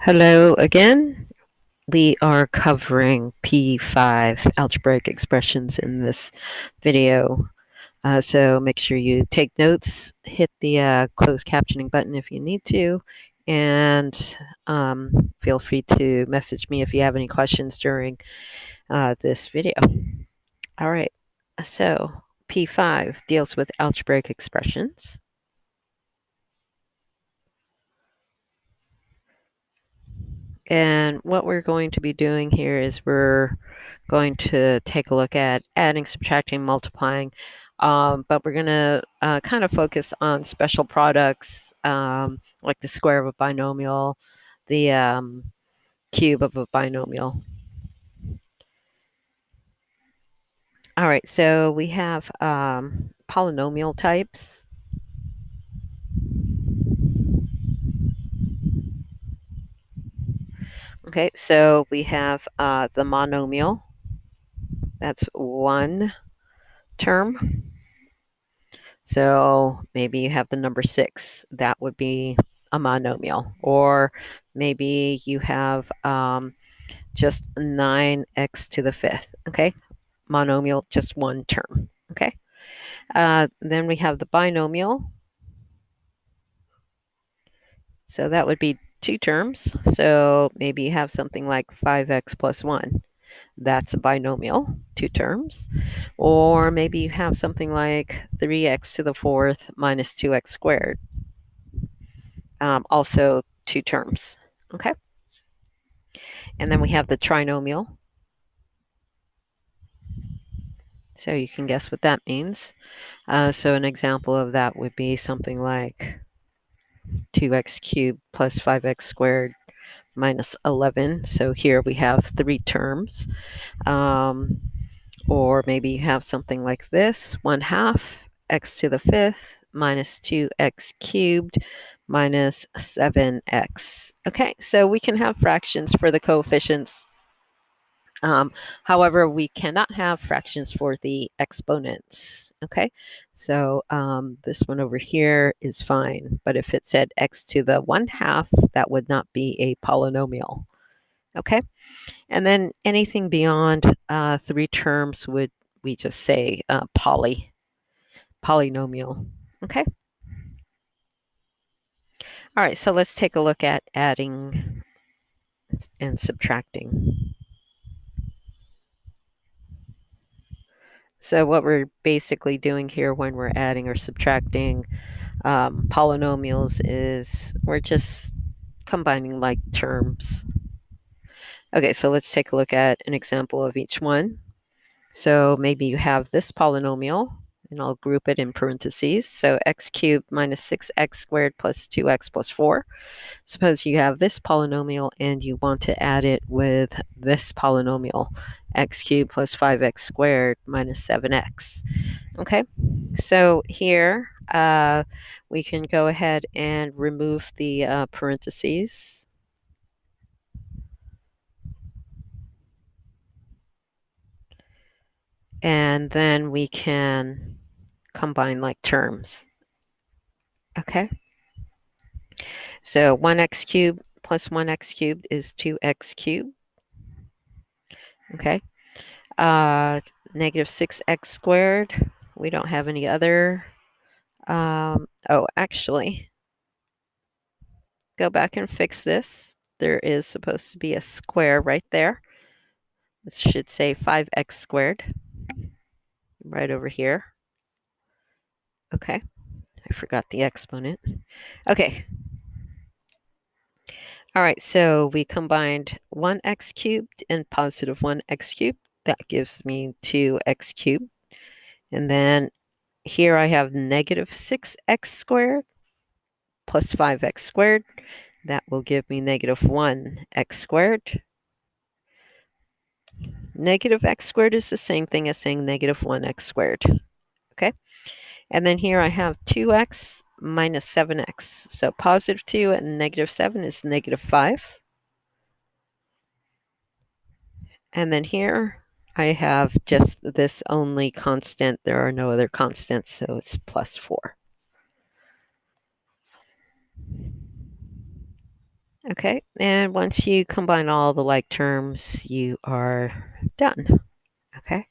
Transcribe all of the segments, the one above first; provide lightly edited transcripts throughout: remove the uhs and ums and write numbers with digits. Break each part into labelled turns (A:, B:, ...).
A: Hello again. We are covering P5 algebraic expressions in this video. So make sure you take notes, hit the closed captioning button if you need to, and feel free to message me if you have any questions during this video. All right, so P5 deals with algebraic expressions. And what we're going to be doing here is we're going to take a look at adding, subtracting, multiplying, but we're going to kind of focus on special products like the square of a binomial, the cube of a binomial. All right, so we have polynomial types. Okay, so we have the monomial. That's one term. So maybe you have the number 6. That would be a monomial. Or maybe you have just 9x to the 5th. Okay, monomial, just one term. Okay, then we have the binomial. So that would be two terms. So maybe you have something like 5x plus 1. That's a binomial, two terms. Or maybe you have something like 3x to the 4th minus 2x squared. Also two terms. Okay. And then we have the trinomial. So you can guess what that means. So an example of that would be something like 2x cubed plus 5x squared minus 11. So here we have three terms. Or maybe you have something like this, 1/2 x to the 5th minus 2x cubed minus 7x. Okay, so we can have fractions for the coefficients. However, we cannot have fractions for the exponents. Okay, so this one over here is fine, but if it said x to the 1/2, that would not be a polynomial. Okay, and then anything beyond three terms would we just say polynomial. Okay, all right, so let's take a look at adding and subtracting. So what we're basically doing here when we're adding or subtracting polynomials is we're just combining like terms. Okay, so let's take a look at an example of each one. So maybe you have this polynomial, and I'll group it in parentheses. So x cubed minus 6x squared plus 2x plus 4. Suppose you have this polynomial and you want to add it with this polynomial, x cubed plus 5x squared minus 7x. Okay, so here we can go ahead and remove the parentheses. And then we can combine like terms. Okay, so 1x cubed plus 1x cubed is 2x cubed. Okay, negative 6x squared. We don't have any other. Oh, actually, go back and fix this. There is supposed to be a square right there. It should say 5x squared right over here. Okay, I forgot the exponent. Okay. All right, so we combined 1x cubed and positive 1x cubed. That gives me 2x cubed. And then here I have negative 6x squared plus 5x squared. That will give me negative 1x squared. Negative x squared is the same thing as saying negative 1x squared. Okay, and then here I have 2x minus 7x. So positive 2 and negative 7 is negative 5. And then here I have just this only constant. There are no other constants, so it's plus 4. Okay, and once you combine all the like terms, you are done. Okay,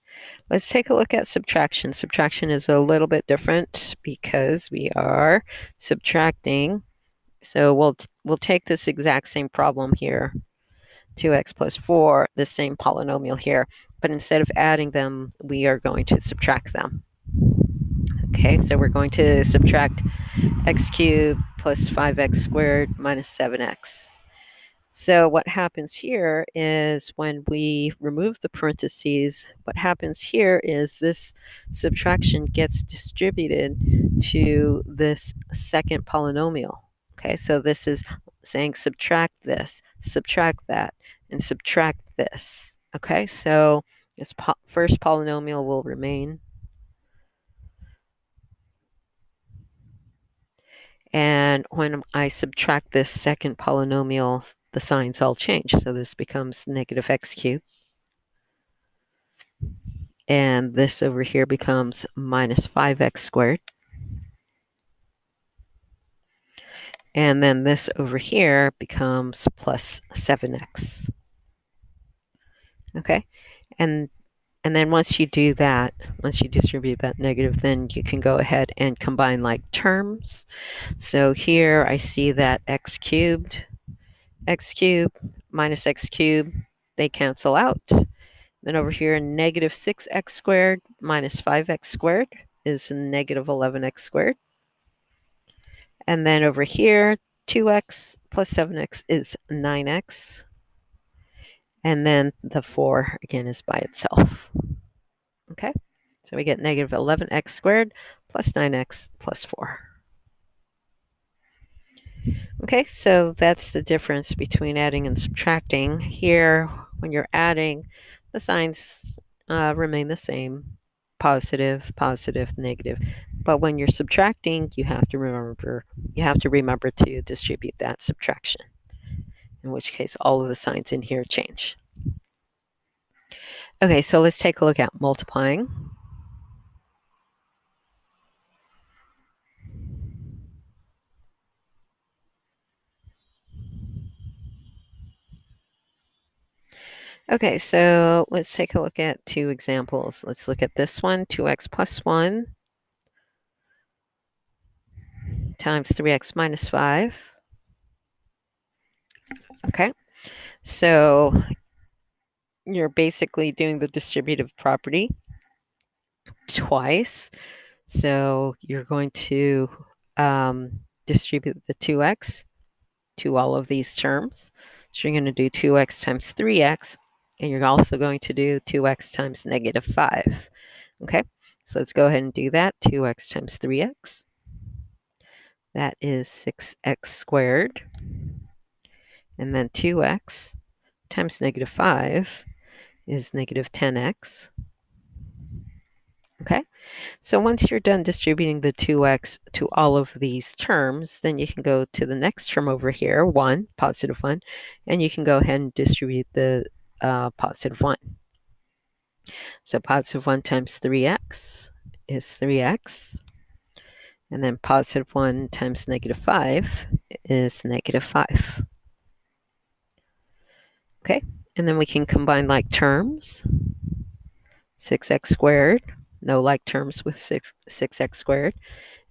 A: let's take a look at subtraction. Subtraction is a little bit different because we are subtracting. So we'll take this exact same problem here, 2x plus 4, the same polynomial here, but instead of adding them, we are going to subtract them. Okay, so we're going to subtract x cubed plus 5x squared minus 7x. So what happens here is when we remove the parentheses, what happens here is this subtraction gets distributed to this second polynomial. Okay, so this is saying subtract this, subtract that, and subtract this. Okay, so this first polynomial will remain. And when I subtract this second polynomial, the signs all change. So this becomes negative x cubed. And this over here becomes minus 5x squared. And then this over here becomes plus 7x. Okay, and then once you do that, once you distribute that negative, then you can go ahead and combine like terms. So here I see that x cubed minus x cubed, they cancel out. Then over here, negative 6x squared minus 5x squared is negative 11x squared. And then over here, 2x plus 7x is 9x. And then the 4, again, is by itself. Okay, so we get negative 11x squared plus 9x plus 4. Okay, so that's the difference between adding and subtracting. Here, when you're adding, the signs remain the same, positive, positive, negative. But when you're subtracting, you have to remember to distribute that subtraction, in which case all of the signs in here change. Okay, so let's take a look at multiplying. Okay, so let's take a look at two examples. Let's look at this one, 2x plus 1 times 3x minus 5. Okay, so you're basically doing the distributive property twice. So you're going to distribute the 2x to all of these terms. So you're going to do 2x times 3x, and you're also going to do 2x times negative 5. Okay, so let's go ahead and do that. 2x times 3x. That is 6x squared. And then 2x times negative 5 is negative 10x. Okay, so once you're done distributing the 2x to all of these terms, then you can go to the next term over here, 1, positive 1, and you can go ahead and distribute the positive 1. So positive 1 times 3x is 3x, and then positive 1 times negative 5 is negative 5. Okay, and then we can combine like terms. 6x squared, no like terms with 6x squared.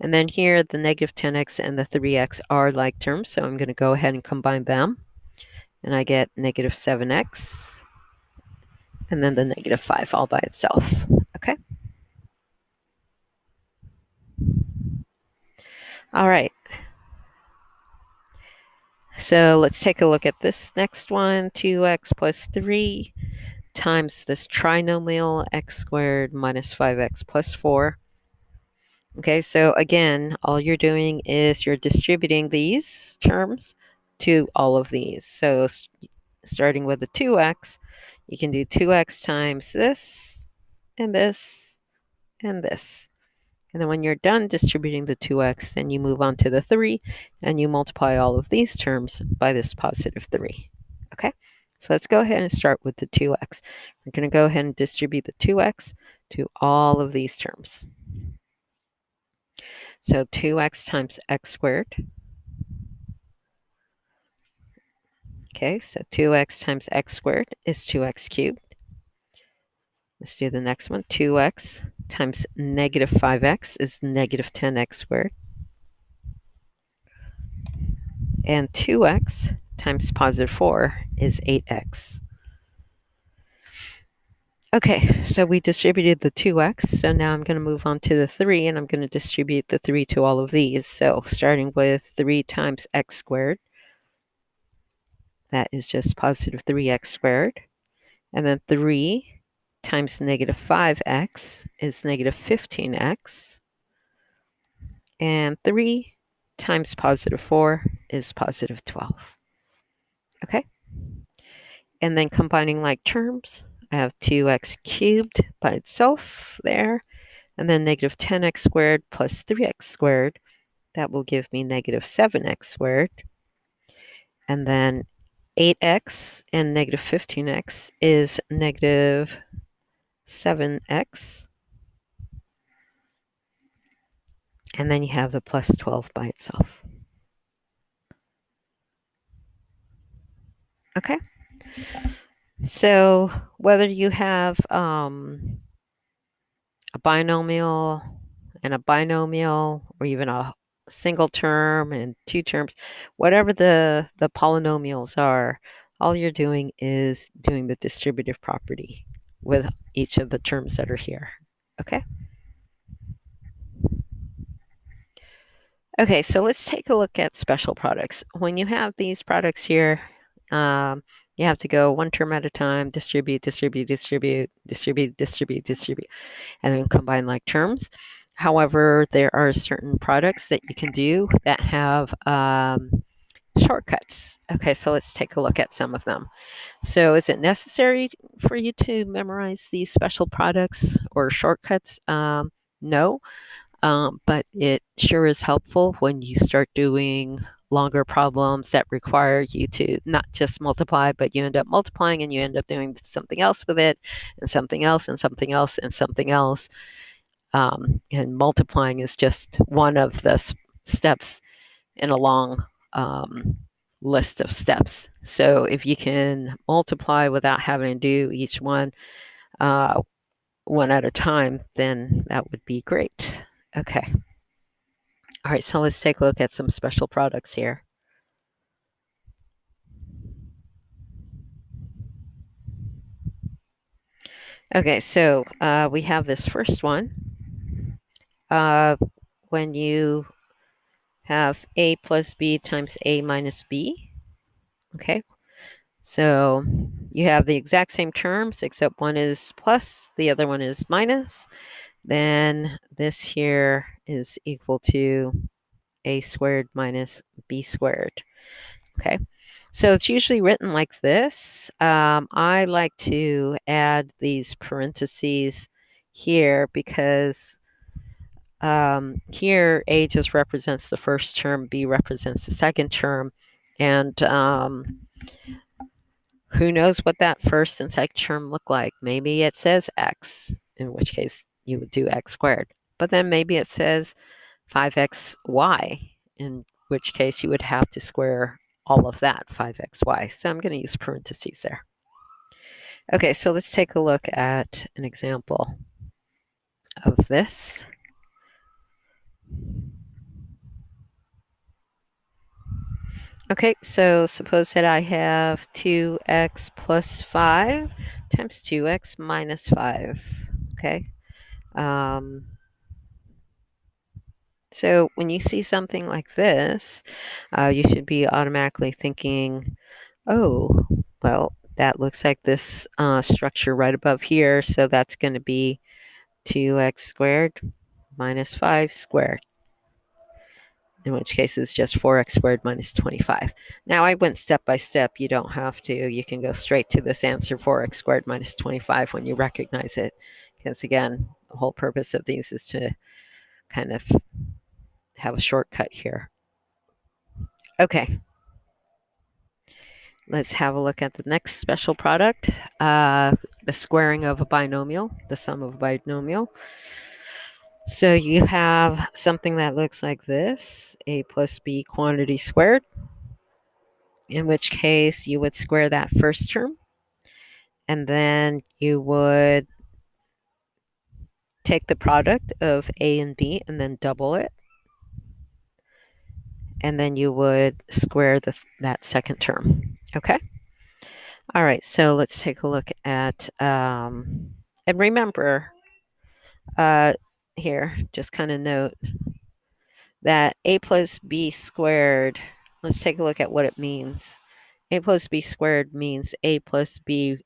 A: And then here, the negative 10x and the 3x are like terms, so I'm going to go ahead and combine them. And I get negative 7x, and then the negative 5 all by itself. Okay? All right. So let's take a look at this next one, 2x plus 3 times this trinomial x squared minus 5x plus 4. Okay, so again, all you're doing is you're distributing these terms to all of these. So starting with the 2x, you can do 2x times this, and this, and this. And then when you're done distributing the 2x, then you move on to the 3, and you multiply all of these terms by this positive 3. Okay, so let's go ahead and start with the 2x. We're going to go ahead and distribute the 2x to all of these terms. So 2x times x squared Okay, so 2x times x squared is 2x cubed. Let's do the next one. 2x times negative 5x is negative 10x squared. And 2x times positive 4 is 8x. Okay, so we distributed the 2x, so now I'm going to move on to the 3, and I'm going to distribute the 3 to all of these. So starting with 3 times x squared, that is just positive 3x squared. And then 3 times negative 5x is negative 15x. And 3 times positive 4 is positive 12. Okay? And then combining like terms, I have 2x cubed by itself there. And then negative 10x squared plus 3x squared. That will give me negative 7x squared. And then 8x and negative 15x is negative 7x. And then you have the plus 12 by itself. Okay. So whether you have a binomial and a binomial, or even a single term and two terms, whatever the polynomials are, all you're doing is doing the distributive property with each of the terms that are here. Okay? Okay, so let's take a look at special products. When you have these products here, you have to go one term at a time, distribute, distribute, distribute, distribute, distribute, distribute, and then combine like terms. However, there are certain products that you can do that have shortcuts. Okay, so let's take a look at some of them. So is it necessary for you to memorize these special products or shortcuts? No, but it sure is helpful when you start doing longer problems that require you to not just multiply, but you end up multiplying and you end up doing something else with it, and something else, and something else, and something else. And multiplying is just one of the steps in a long list of steps. So if you can multiply without having to do each one one at a time, then that would be great. Okay. All right, so let's take a look at some special products here. Okay, so we have this first one. When you have a plus b times a minus b, okay? So you have the exact same terms, except one is plus, the other one is minus. Then this here is equal to a squared minus b squared. Okay, so it's usually written like this. I like to add these parentheses here because here a just represents the first term, b represents the second term, and who knows what that first and second term look like. Maybe it says x, in which case you would do x squared. But then maybe it says 5xy, in which case you would have to square all of that, 5xy. So I'm going to use parentheses there. Okay, so let's take a look at an example of this. Okay, so suppose that I have 2x plus 5 times 2x minus 5. Okay. So when you see something like this, you should be automatically thinking, oh, well, that looks like this structure right above here, so that's going to be 2x squared minus 5 squared, in which case it's just 4x squared minus 25. Now I went step by step. You don't have to. You can go straight to this answer, 4x squared minus 25, when you recognize it, because again, the whole purpose of these is to kind of have a shortcut here. Okay. Let's have a look at the next special product, the squaring of a binomial, the sum of a binomial. So you have something that looks like this, a plus b quantity squared. in which case you would square that first term, and then you would take the product of a and b and then double it, and then you would square that second term. Okay? All right, so let's take a look at, and remember, uh, here, just kind of note that a plus b squared, let's take a look at what it means. A plus b squared means a plus b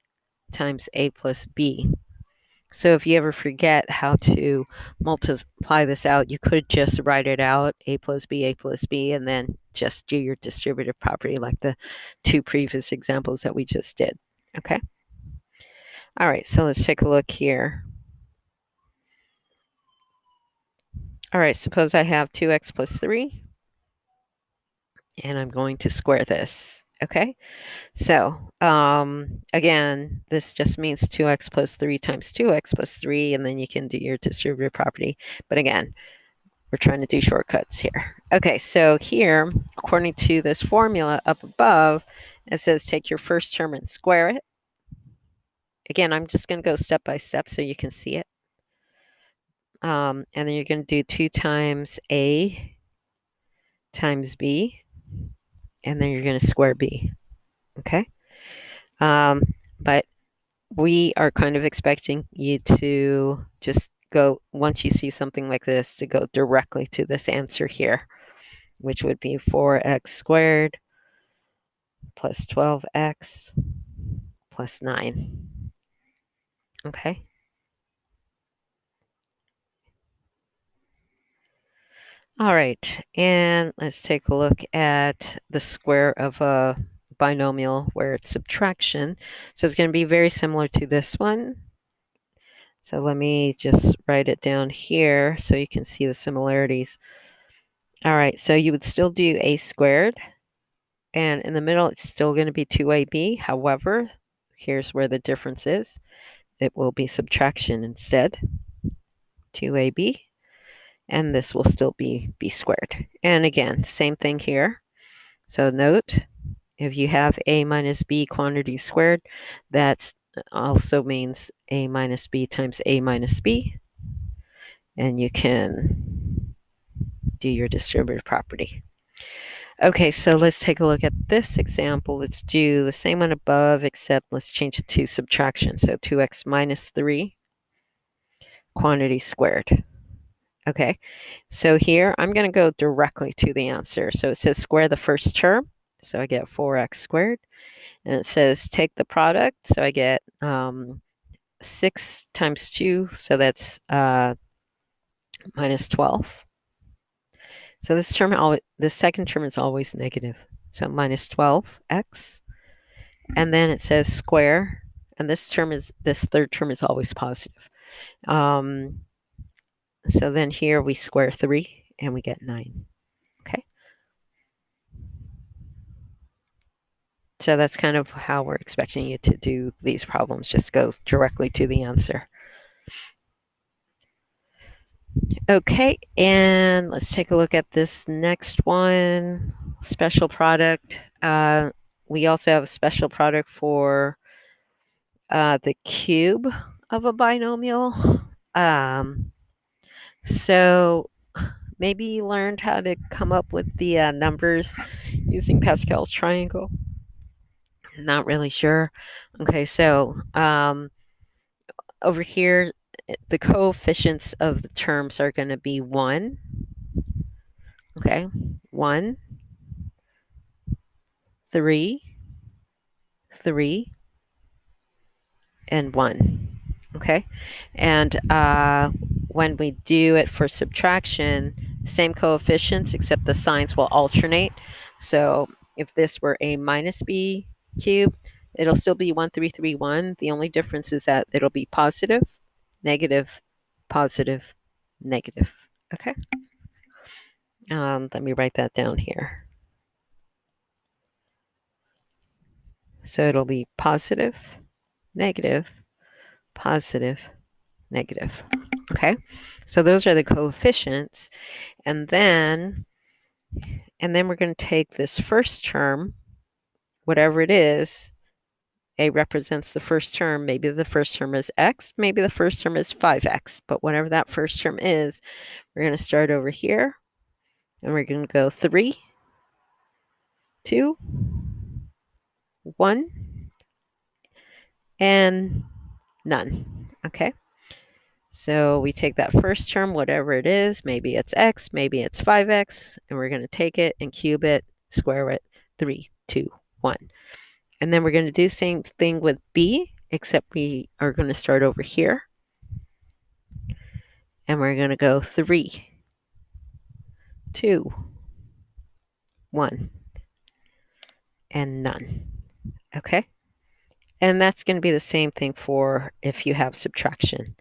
A: times a plus b. So if you ever forget how to multiply this out, you could just write it out, a plus b, and then just do your distributive property like the two previous examples that we just did. Okay? All right, so let's take a look here. All right, suppose I have 2x plus 3, and I'm going to square this. Okay? So, again, this just means 2x plus 3 times 2x plus 3, and then you can do your distributive property. But again, we're trying to do shortcuts here. Okay, so here, according to this formula up above, it says take your first term and square it. Again, I'm just going to go step by step so you can see it. And then you're going to do 2 times a times b, and then you're going to square b. Okay? But we are kind of expecting you to just go, once you see something like this, to go directly to this answer here, which would be 4x squared plus 12x plus 9. Okay? All right, and let's take a look at the square of a binomial where it's subtraction. So it's going to be very similar to this one. So let me just write it down here so you can see the similarities. All right, so you would still do a squared, and in the middle it's still going to be 2ab. However, here's where the difference is. It will be subtraction instead, 2ab, and this will still be b squared. And again, same thing here. So note, if you have a minus b quantity squared, that also means a minus b times a minus b, and you can do your distributive property. Okay, so let's take a look at this example. Let's do the same one above, except let's change it to subtraction. So 2x minus 3 quantity squared. Okay, so here I'm going to go directly to the answer. So it says square the first term. So I get 4x squared. And it says take the product. So I get 6 times 2. So that's minus 12. So this second term is always negative. So minus 12x. And then it says square. And this third term is always positive. So then here we square 3 and we get 9. Okay. So that's kind of how we're expecting you to do these problems. Just go directly to the answer. Okay, and let's take a look at this next one, special product. We also have a special product for the cube of a binomial. So maybe you learned how to come up with the numbers using Pascal's triangle. Not really sure. Okay, so over here, the coefficients of the terms are going to be 1. Okay, 1, 3, 3, and 1. Okay, and when we do it for subtraction, same coefficients except the signs will alternate. So if this were a minus b cubed, it'll still be 1, 3, 3, 1. The only difference is that it'll be positive, negative, positive, negative. Okay, let me write that down here. So it'll be positive, negative, positive, negative. Okay, so those are the coefficients. And then we're going to take this first term whatever it is, A represents the first term. Maybe the first term is x, maybe the first term is 5x, but whatever that first term is, we're going to start over here, and we're going to go 3, 2, 1, and none. Okay, so we take that first term, whatever it is, maybe it's x, maybe it's 5x, and we're going to take it and cube it, square it, 3, 2, 1. And then we're going to do the same thing with b, except we are going to start over here, and we're going to go 3, 2, 1, and none. Okay? And that's going to be the same thing for if you have subtraction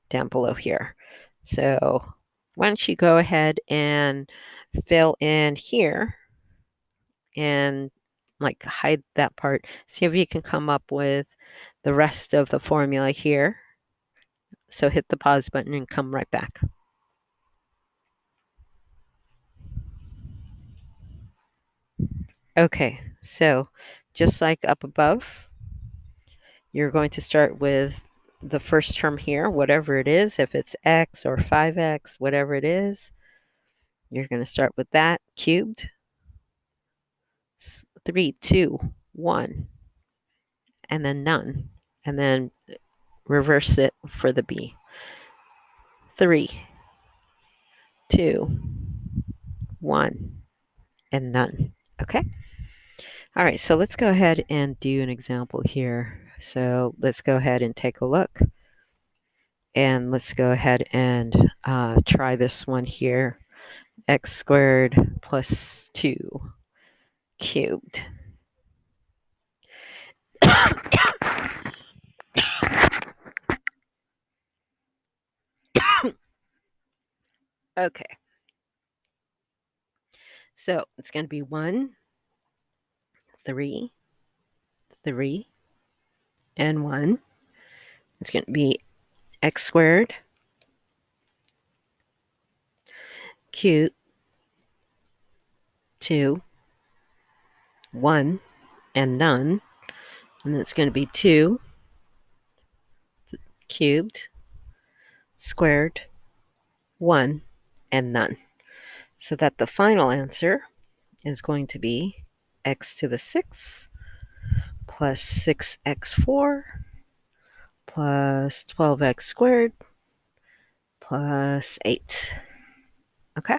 A: down below here. So why don't you go ahead and fill in here and like hide that part. See if you can come up with the rest of the formula here. So hit the pause button and come right back. Okay, so just like up above, you're going to start with the first term here, whatever it is, if it's x or 5x, whatever it is, you're going to start with that cubed, 3, 2, 1, and then none, and then reverse it for the b. 3, 2, 1, and none. Okay? All right, so let's go ahead and do an example here. So let's go ahead and take a look. And let's go ahead and try this one here. X squared plus 2 cubed. Okay. So it's going to be 1, 3, 3, and 1. It's going to be x squared cubed 2, 1, and none. And then it's going to be 2 cubed squared 1 and none. So that the final answer is going to be x to the 6th plus 6x4 plus 12x squared plus 8. Okay?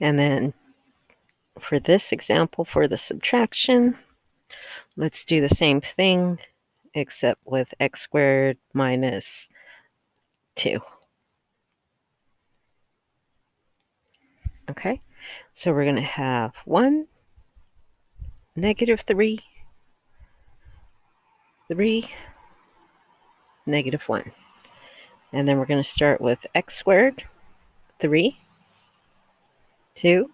A: And then for this example, for the subtraction, let's do the same thing, except with x squared minus 2. Okay? So we're going to have 1, negative 3, 3, negative 1. And then we're going to start with x squared, 3, 2,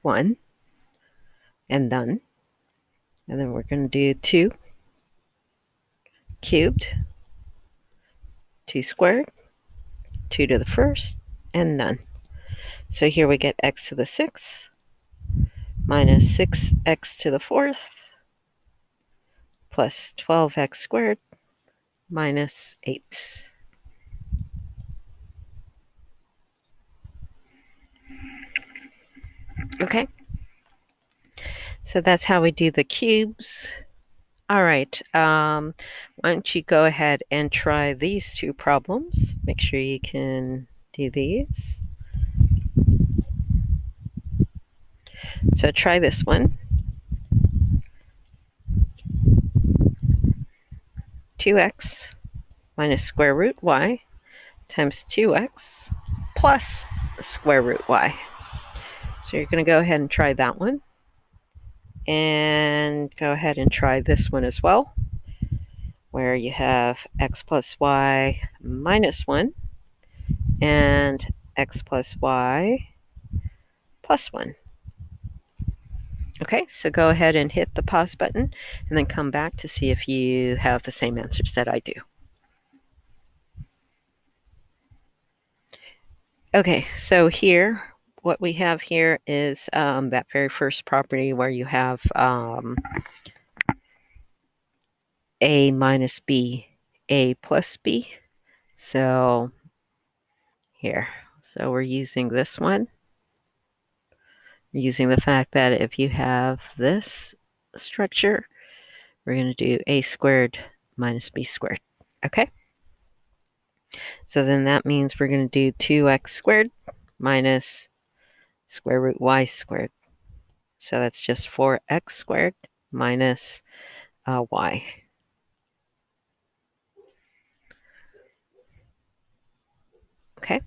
A: 1, and none. And then we're going to do 2 cubed, 2 squared, 2 to the first, and none. So here we get x to the 6th minus 6x to the 4th plus 12x squared minus 8. Okay, so that's how we do the cubes. All right, why don't you go ahead and try these two problems. Make sure you can do these. So try this one. 2x minus square root y times 2x plus square root y. So you're going to go ahead and try that one. And go ahead and try this one as well, where you have x plus y minus 1 and x plus y plus 1. Okay, so go ahead and hit the pause button and then come back to see if you have the same answers that I do. Okay, so here, what we have here is that very first property where you have a minus b, a plus b. So here, so we're using this one. We're using the fact that if you have this structure, we're going to do a squared minus b squared. Okay, so then that means we're going to do 2x squared minus square root y squared. So that's just 4x squared minus y. Okay,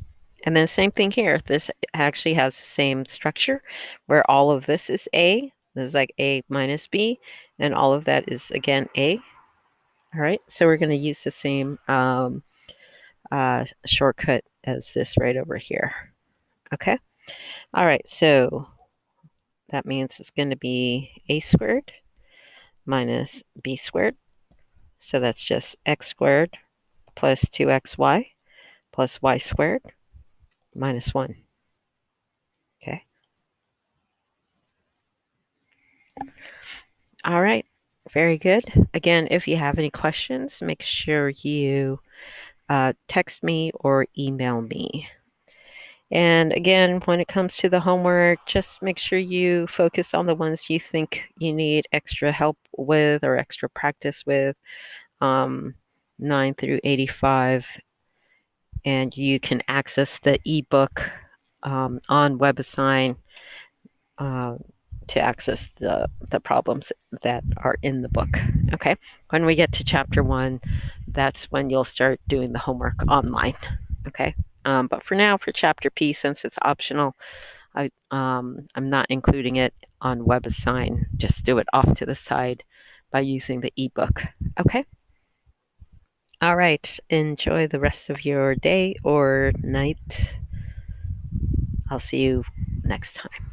A: and then same thing here. This actually has the same structure where all of this is a. This is like a minus b, and all of that is again a. All right, so we're going to use the same shortcut as this right over here. Okay, all right, so that means it's going to be a squared minus b squared. So that's just x squared plus 2xy plus y squared minus 1. Okay. All right. Very good. Again, if you have any questions, make sure you text me or email me. And again, when it comes to the homework, just make sure you focus on the ones you think you need extra help with or extra practice with, 9 through 85. And you can access the ebook on WebAssign to access the problems that are in the book. Okay, when we get to chapter 1, that's when you'll start doing the homework online. Okay, but for now, for chapter P, since it's optional, I'm not including it on WebAssign. Just do it off to the side by using the ebook. Okay. All right. Enjoy the rest of your day or night. I'll see you next time.